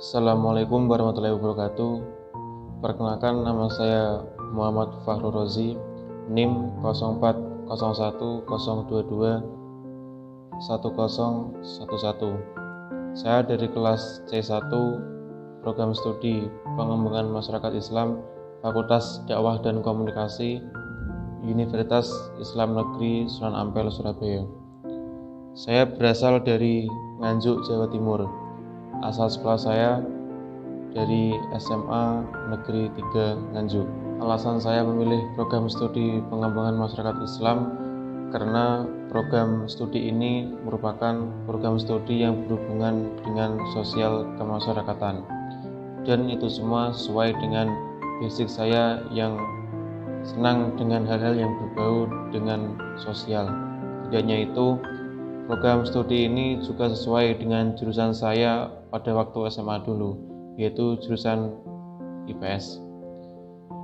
Assalamualaikum warahmatullahi wabarakatuh. Perkenalkan, nama saya Muhammad Fahru Rozi, NIM 0401221011. Saya dari kelas C1 Program Studi Pengembangan Masyarakat Islam, Fakultas Dakwah dan Komunikasi, Universitas Islam Negeri Sunan Ampel, Surabaya. Saya berasal dari Nganjuk, Jawa Timur. Asal sekolah saya dari SMA Negeri 3 Nganjuk. Alasan saya memilih program studi pengembangan masyarakat Islam karena program studi ini merupakan program studi yang berhubungan dengan sosial kemasyarakatan, dan itu semua sesuai dengan basic saya yang senang dengan hal-hal yang berbau dengan sosial. Tidak hanya itu, program studi ini juga sesuai dengan jurusan saya pada waktu SMA dulu, yaitu jurusan IPS.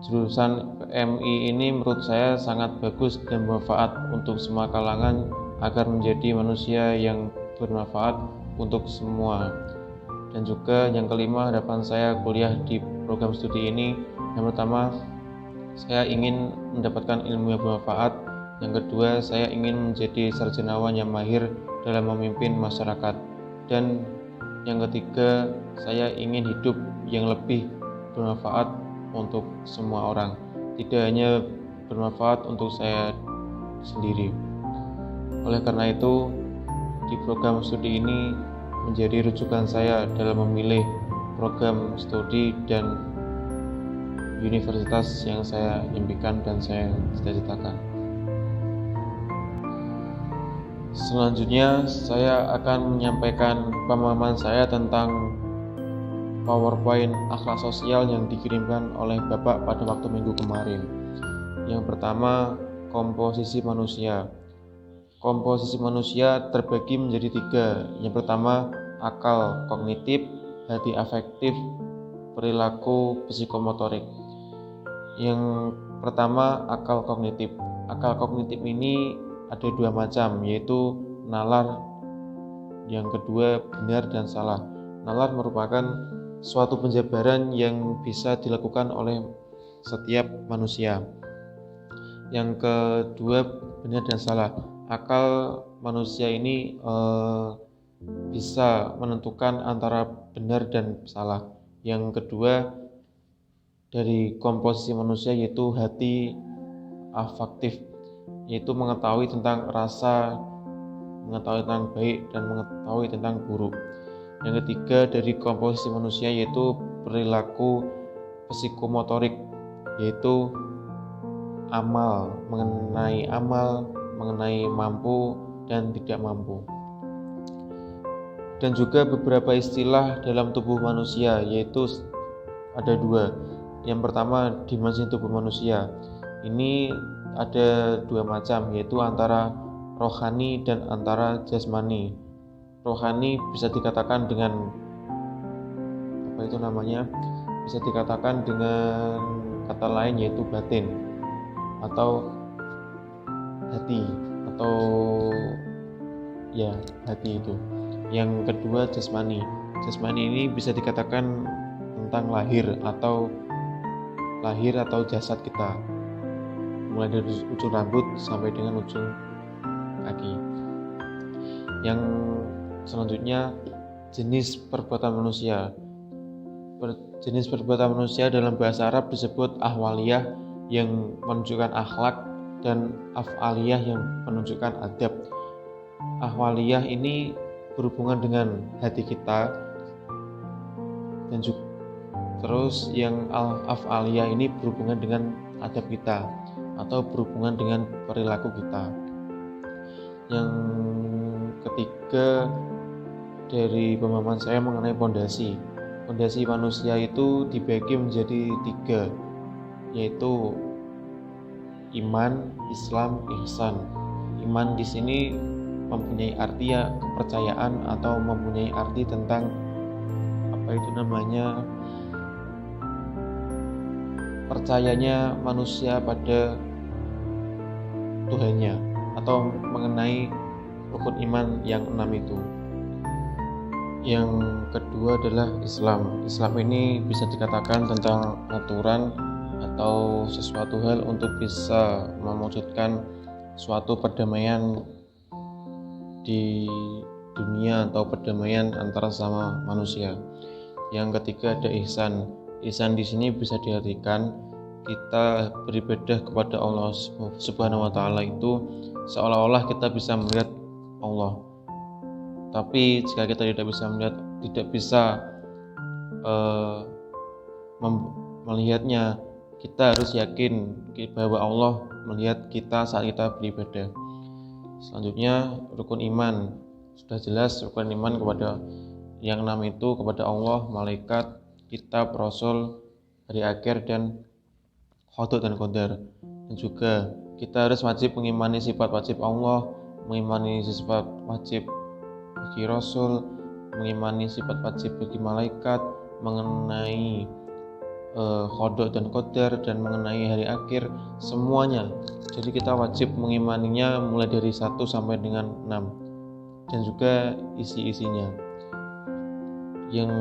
Jurusan PMI ini menurut saya sangat bagus dan bermanfaat untuk semua kalangan agar menjadi manusia yang bermanfaat untuk semua. Dan juga yang kelima, harapan saya kuliah di program studi ini, yang pertama, saya ingin mendapatkan ilmu yang bermanfaat. Yang kedua, saya ingin menjadi sarjanawan yang mahir dalam memimpin masyarakat. Dan yang ketiga, saya ingin hidup yang lebih bermanfaat untuk semua orang, tidak hanya bermanfaat untuk saya sendiri. Oleh karena itu, di program studi ini menjadi rujukan saya dalam memilih program studi dan universitas yang saya impikan dan saya cita-citakan. Selanjutnya, saya akan menyampaikan pemahaman saya tentang PowerPoint akhlak sosial yang dikirimkan oleh Bapak pada waktu minggu kemarin. Yang pertama, komposisi manusia. Komposisi manusia terbagi menjadi 3. Yang pertama, akal kognitif, hati afektif, perilaku psikomotorik. Yang pertama, akal kognitif. Akal kognitif ini ada 2 macam, yaitu nalar, yang kedua benar dan salah. Nalar merupakan suatu penjabaran yang bisa dilakukan oleh setiap manusia. Yang kedua benar dan salah. Akal manusia ini bisa menentukan antara benar dan salah. Yang kedua dari komposisi manusia yaitu hati afektif, yaitu mengetahui tentang rasa, mengetahui tentang baik dan mengetahui tentang buruk. Yang ketiga dari komposisi manusia yaitu perilaku psikomotorik, yaitu amal, mengenai mampu dan tidak mampu. Dan juga beberapa istilah dalam tubuh manusia, yaitu ada 2. Yang pertama, dimensi tubuh manusia. Ini ada 2 macam, yaitu antara rohani dan antara jasmani. Rohani bisa dikatakan dengan bisa dikatakan dengan kata lain yaitu batin atau hati, atau hati itu. Yang kedua jasmani. Jasmani ini bisa dikatakan tentang lahir atau jasad kita, mulai dari ujung rambut sampai dengan ujung kaki. Yang selanjutnya, jenis perbuatan manusia. Jenis perbuatan manusia dalam bahasa Arab disebut ahwaliyah yang menunjukkan akhlak dan af'aliyah yang menunjukkan adab. Ahwaliyah ini berhubungan dengan hati kita, dan juga terus yang af'aliyah ini berhubungan dengan adab kita atau berhubungan dengan perilaku kita. Yang ketiga dari pemahaman saya mengenai pondasi. Pondasi manusia itu dibagi menjadi 3, yaitu iman, Islam, ihsan. Iman di sini mempunyai arti kepercayaan atau mempunyai arti tentang percayanya manusia pada Tuhannya atau mengenai rukun iman yang 6 itu. Yang kedua adalah Islam. Islam ini bisa dikatakan tentang aturan atau sesuatu hal untuk bisa mewujudkan suatu perdamaian di dunia atau perdamaian antara sama manusia. Yang ketiga ada ihsan. Ihsan di sini bisa diartikan kita beribadah kepada Allah Subhanahu wa taala itu seolah-olah kita bisa melihat Allah. Tapi jika kita tidak bisa melihatnya, kita harus yakin bahwa Allah melihat kita saat kita beribadah. Selanjutnya rukun iman. Sudah jelas rukun iman kepada yang 6 itu kepada Allah, malaikat, kitab, rasul, hari akhir, dan qada dan qadar. Dan juga kita harus wajib mengimani sifat wajib Allah, mengimani sifat wajib bagi rasul, mengimani sifat wajib bagi malaikat, mengenai qada dan qadar, dan mengenai hari akhir, semuanya. Jadi kita wajib mengimaninya mulai dari 1 sampai dengan 6, dan juga isi-isinya. Yang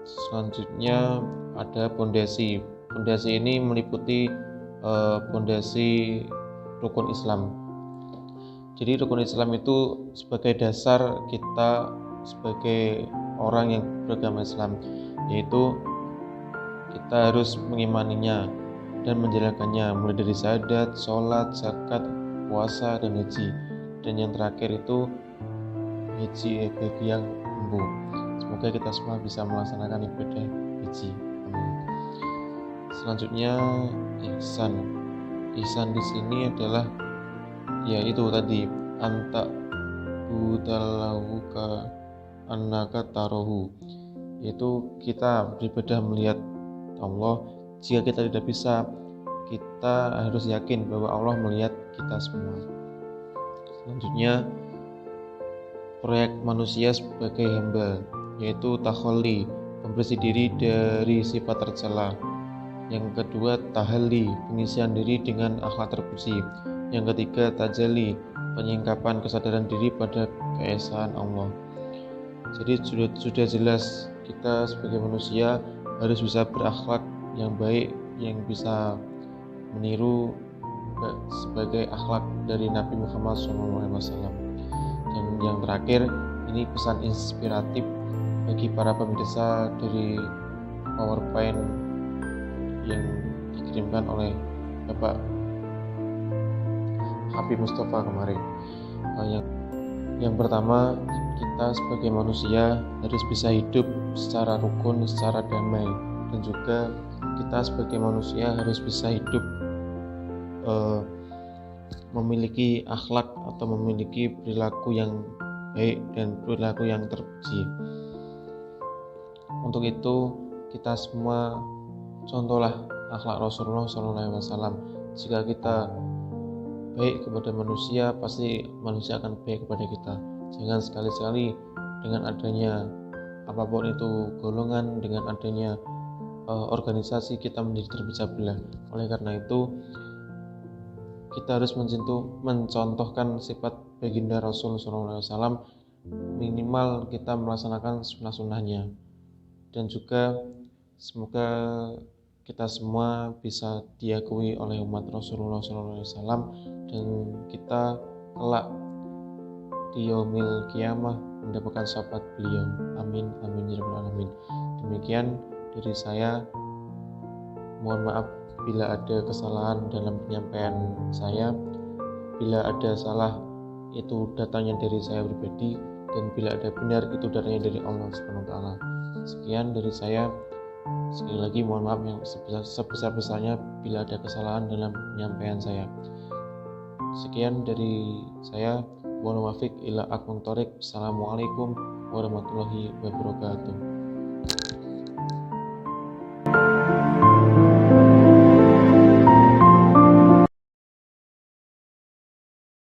selanjutnya ada pondasi. Pondasi ini meliputi pondasi rukun Islam. Jadi rukun Islam itu sebagai dasar kita sebagai orang yang beragama Islam, yaitu kita harus mengimaninya dan menjalankannya mulai dari syahadat, sholat, zakat, puasa, dan haji. Dan yang terakhir itu haji bagi yang mampu. Semoga kita semua bisa melaksanakan ibadah haji. Amin. Selanjutnya ihsan. Ihsan di sini adalah yaitu tadi anta budalahu ka annaka tarohu, yaitu kita beribadah melihat Allah. Jika kita tidak bisa, kita harus yakin bahwa Allah melihat kita semua. Selanjutnya proyek manusia sebagai hamba, yaitu takholli, membersih diri dari sifat tercela. Yang kedua tahalli, pengisian diri dengan akhlak terpuji. Yang ketiga tajalli, penyingkapan kesadaran diri pada keesaan Allah. Jadi sudah jelas kita sebagai manusia harus bisa berakhlak yang baik, yang bisa meniru sebagai akhlak dari Nabi Muhammad SAW. Dan yang terakhir ini pesan inspiratif bagi para pemirsa dari PowerPoint yang dikirimkan oleh Bapak Habib Mustafa kemarin. Yang pertama, kita sebagai manusia harus bisa hidup secara rukun, secara damai, dan juga kita sebagai manusia harus bisa hidup memiliki akhlak atau memiliki perilaku yang baik dan perilaku yang terpuji. Untuk itu kita semua contohlah akhlak Rasulullah SAW. Jika kita baik kepada manusia, pasti manusia akan baik kepada kita. Jangan sekali-sekali dengan adanya apapun itu golongan, dengan adanya organisasi, kita menjadi terpecah belah. Oleh karena itu kita harus mencontohkan sifat baginda Rasul SAW, minimal kita melaksanakan sunnah-sunnahnya. Dan juga semoga kita semua bisa diakui oleh umat Rasulullah SAW, dan kita kelak di yaumil kiamah mendapatkan syafaat beliau. Amin amin ya rabbal alamin. Demikian dari saya. Mohon maaf bila ada kesalahan dalam penyampaian saya. Bila ada salah, itu datangnya dari saya pribadi, dan bila ada benar, itu datangnya dari Allah Subhanahu wa taala. Sekian dari saya. Sekali lagi mohon maaf yang sebesar-besarnya bila ada kesalahan dalam penyampaian saya. Sekian dari saya. Assalamualaikum warahmatullahi wabarakatuh.